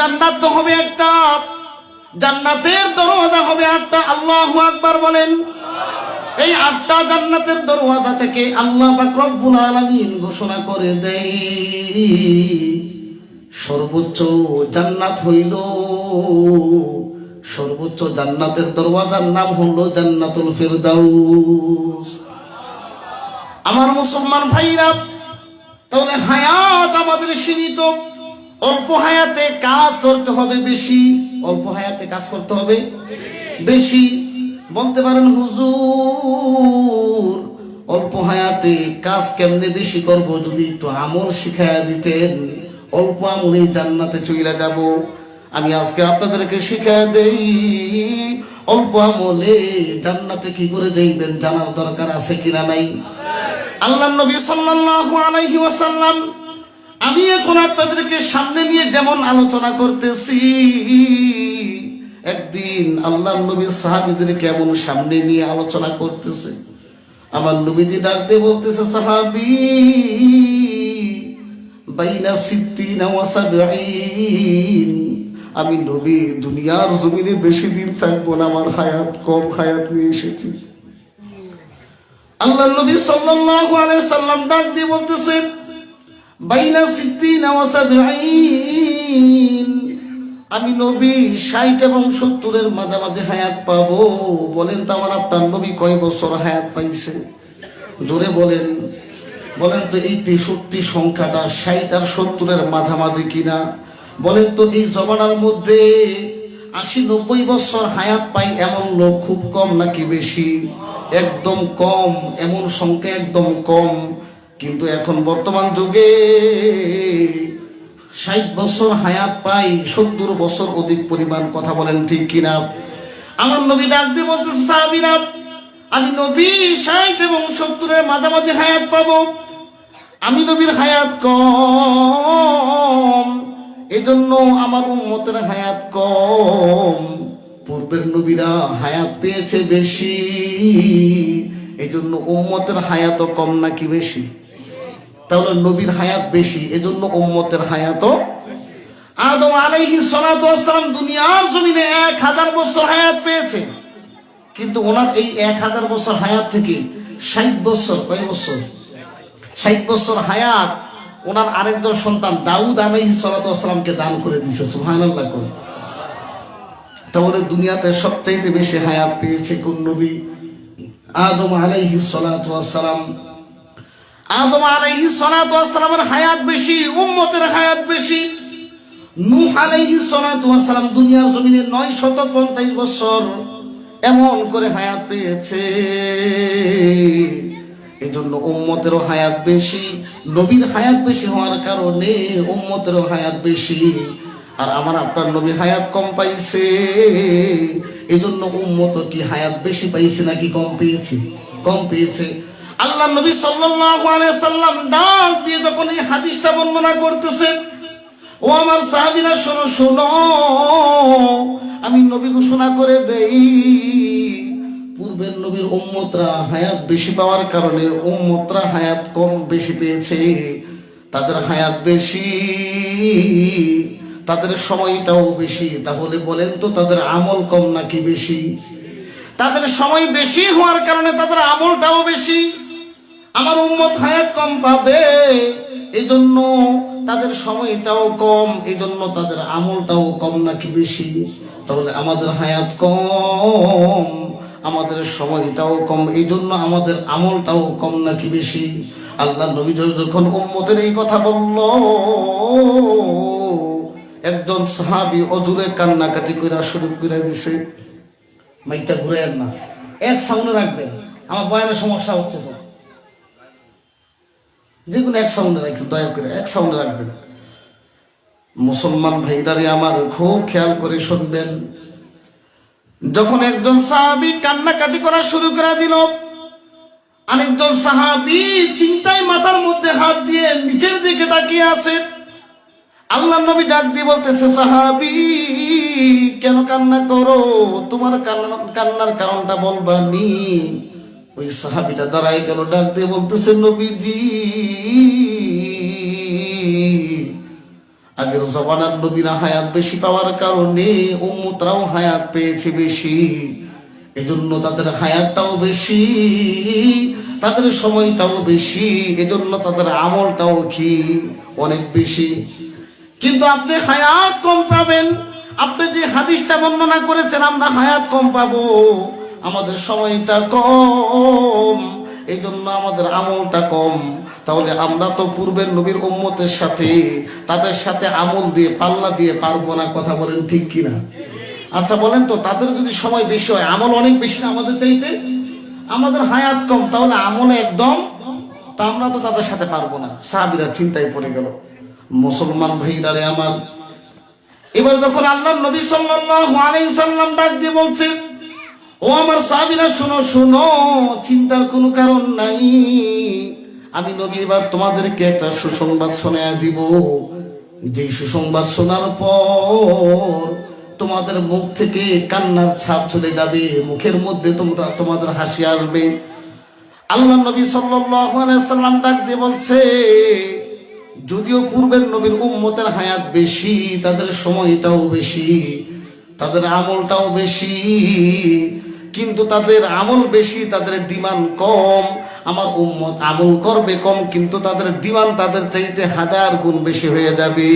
জান্নাত তো হবে একটা, জান্নাতের দরওয়াজা হবে 8টা। আল্লাহু আকবার বলেন। এই 8টা জান্নাতের দরওয়াজা থেকে আল্লাহ পাক রব্বুল আলামিন ঘোষণা করে দেয়, সর্বোচ্চ জান্নাত হইল, সর্বোচ্চ জান্নাতের দরওয়াজার নাম হলো জান্নাতুল ফিরদাউস। আমার মুসলমান ভাইরা, তাহলে হায়াত আমাদের সীমিত, অল্প হায়াতে কাজ করতে হবে বেশি, অল্প হায়াতে কাজ করতে হবে বেশি। বলতে পারেন হুজুর অল্প হায়াতে কাজ কেমনে বেশি করব, যদি একটু আমল শিখাইয়া দিতেন, অল্প আমলে জান্নাতে চলে যাব। আমি আজকে আপনাদেরকে শিখাইয়া দেই, অল্প আমলে জান্নাতে কি করে যাইবেন জানার দরকার আছে কিনা নাই। আল্লাহর নবী সাল্লাল্লাহু আলাইহি ওয়াসাল্লাম, আমি এখন আপনাদেরকে সামনে নিয়ে যেমন আলোচনা করতেছি, একদিন আল্লাহর নবীর সাহাবীদের কেমন সামনে নিয়ে আলোচনা করতেছে। আমার নবীজি ডাক দিয়ে বলতেছে, সাহাবী বাইনা সিত্তিনা ওয়া সাবঈন, আমি নবী দুনিয়ার জমিনে বেশি দিন থাকবো না, আমার হায়াত কম, হায়াত নিয়ে এসেছি। আল্লাহর নবী সাল্লাল্লাহু আলাইহি সাল্লাম ডাক দিয়ে বলতেছে, বাইনা সিত্তিনা ওয়া সাবঈন, আমি নবী 60 এবং 70-এর মাঝামাঝি হায়াত পাবো। বলেন তো আমার আপনার নবী কয় বছর হায়াত পাইছে? জোরে বলেন, বলেন তো এই 63 সংখ্যাটা 60 আর 70-এর মাঝামাঝি কিনা? বলেন তো এই জমানার মধ্যে 80-90 বছর হায়াত পাই এমন লোক খুব কম নাকি বেশি? একদম কম, এমন সংখ্যা একদম কম। কিন্তু এখন বর্তমান যুগে 60 বছর হায়াত পাই 70 বছর অধিক পরিমাণ। কথা বলেন ঠিক কিনা? আমার নবী ডাক দিয়ে বলতেছে, সাহাবীরা আমি নবী 60 এবং 70-এর মাঝামাঝি হায়াত পাবো। আমি নবীর হায়াত কম, এজন্য আমার উম্মতের হায়াত কম। পূর্বের নবীরা হায়াত পেয়েছে বেশি, এজন্য উম্মতের হায়াতও কম নাকি বেশি? তাহলে নবীর হায়াত বেশি, এজন্য উম্মতের হায়াতও। আদম আলাইহিস সালাতু ওয়াস সালাম দুনিয়ার জমিনে 1000 বছর হায়াত পেয়েছে, কিন্তু ওনার এই 1000 বছর হায়াত থেকে 60 বছর, কয় বছর? 60 বছর হায়াত ওনার আরেকজন সন্তান দাউদ আলাইহিস সালাতু ওয়াস সালামকে দান করে দিয়েছে। সুবহানাল্লাহ। তাহলে দুনিয়াতে সবচাইতে বেশি হায়াত পেয়েছে কোন নবী? আদম আলাইহিস সালাতু ওয়াস সালাম। আদম আলাইহিস সালাতু ওয়াস সালামের হায়াত বেশি, উম্মতের হায়াত বেশি। নূহ আলাইহিস সালাতু ওয়াস সালাম দুনিয়ার জমিনে 950 বছর এমন করে হায়াত পেয়েছে, এজন্য উম্মতেরও হায়াত বেশি। নবীর হায়াত বেশি হওয়ার কারণে উম্মতেরও হায়াত বেশি। আর আমার আপনার নবী হায়াত কম পাইছে, এজন্য উম্মত কি হায়াত বেশি পাইছে নাকি কম পেয়েছে? কম পেয়েছে। আল্লাহ নবী সাল্লাল্লাহু আলাইহি সাল্লাম ডাক দিয়ে যখন এই হাদিসটা বর্ণনা করতেছে, ও আমার সাহাবীরা শোনো শোনো, আমি নবী ঘোষণা করে দেই, পূর্বের নবীর উম্মতরা হায়াত বেশি পাওয়ার কারণে উম্মতরা হায়াত কম বেশি পেয়েছে। তাদের হায়াত বেশি, তাদের সময়টাও বেশি। তাহলে বলেন তো তাদের আমল কম নাকি বেশি? তাদের সময় বেশি হওয়ার কারণে তাদের আমলটাও বেশি। আমার উম্মত হায়াত কম পাবে, এজন্য তাদের সময়টাও কম, এজন্য তাদের আমলটাও কম নাকি বেশি? তাহলে আমাদের হায়াত কম, আমাদের সময়টাও কম, এইজন্য আমাদের আমলটাও কম নাকি বেশি? আল্লাহ নবী যখন উম্মতের এই কথা বলল, একজন সাহাবী অজুরে কান্নাকাটি কইরা শুরু করে দিছে। মাইকটা ঘুরায়েন না, এক সাউন্ডে রাখবেন, আমার বয়ানের সমস্যা হচ্ছে তো। যেগুলো এক সাউন্ডে রাখবেন, দয়া করে এক সাউন্ডে রাখবেন। মুসলমান ভাইরারে আমার খুব খেয়াল করে শুনবেন। যখন একজন সাহাবী কান্নাকাটি করা শুরু করে দিল, আরেকজন সাহাবী চিন্তায় মাথার মধ্যে হাত দিয়ে নিচের দিকে তাকিয়ে আছে। আল্লাহ নবী ডাক দিয়ে বলতেছে, সাহাবী কেন কান্না করো? তোমার কান্নার কারণটা বলবা নি? ওই সাহাবীটা দাঁড়ায় গেল, ডাক দিয়ে বলতেছে, নবীজি আগের জমানার নবীরা হায়াত বেশি পাওয়ার কারণে উম্মতরাও হায়াত পেয়েছে বেশি, এজন্য তাদের হায়াতটাও বেশি, তাদের সময়টাও বেশি, এজন্য তাদের আমলটাও কি অনেক বেশি। কিন্তু আপনি হায়াত কম পাবেন। আপনি যে হাদিসটা বর্ণনা করেছেন আমরা হায়াত কম পাবো, আমাদের সময়টা কম, এই জন্য আমাদের আমলটা কম। তাহলে আমরা তো পূর্বের নবীর উম্মতের সাথে তাদের সাথে আমল দিয়ে পাল্লা দিয়ে পারবো না, কথা বলেন ঠিক কিনা? আচ্ছা বলেন তো, তাদের যদি সময় বেশি হয়, আমল অনেক বেশি না আমাদের চাইতে, আমাদের হায়াত কম, তাহলে আমলে একদম, তা আমরা তো তাদের সাথে পারবো না। সাহাবীরা চিন্তায় পড়ে গেল। মুসলমান ভাইরা রে আমার, এবার যখন আল্লাহর নবী সাল্লাল্লাহু আলাইহি ওয়াসাল্লাম ডাক দিয়ে বলছে, ও আমার সাহাবীরা শোনো শোনো, চিন্তার কোনো কারণ নাই, আমি নবী এবার তোমাদেরকে একটা সুসংবাদ শোনায়া দিব, যে সুসংবাদ শোনার পর তোমাদের মুখ থেকে কান্নার ছাপ চলে যাবে, মুখের মধ্যে তোমাদের হাসি আসবে। আল্লাহ নবী সাল্লাল্লাহু আলাইহি ওয়াসাল্লাম ডাক দিয়ে বলছে, যদিও পূর্বের নবীর উম্মতের হায়াত বেশি, তাদের সময়টাও বেশি, তাদের আমলটাও বেশি, কিন্তু তাদের আমল বেশি, তাদের ডিমান্ড কম। আমার উম্মত আমল করবে কম, কিন্তু তাদের ডিমান্ড তাদের চাইতে 1000 গুণ বেশি হয়ে যাবে।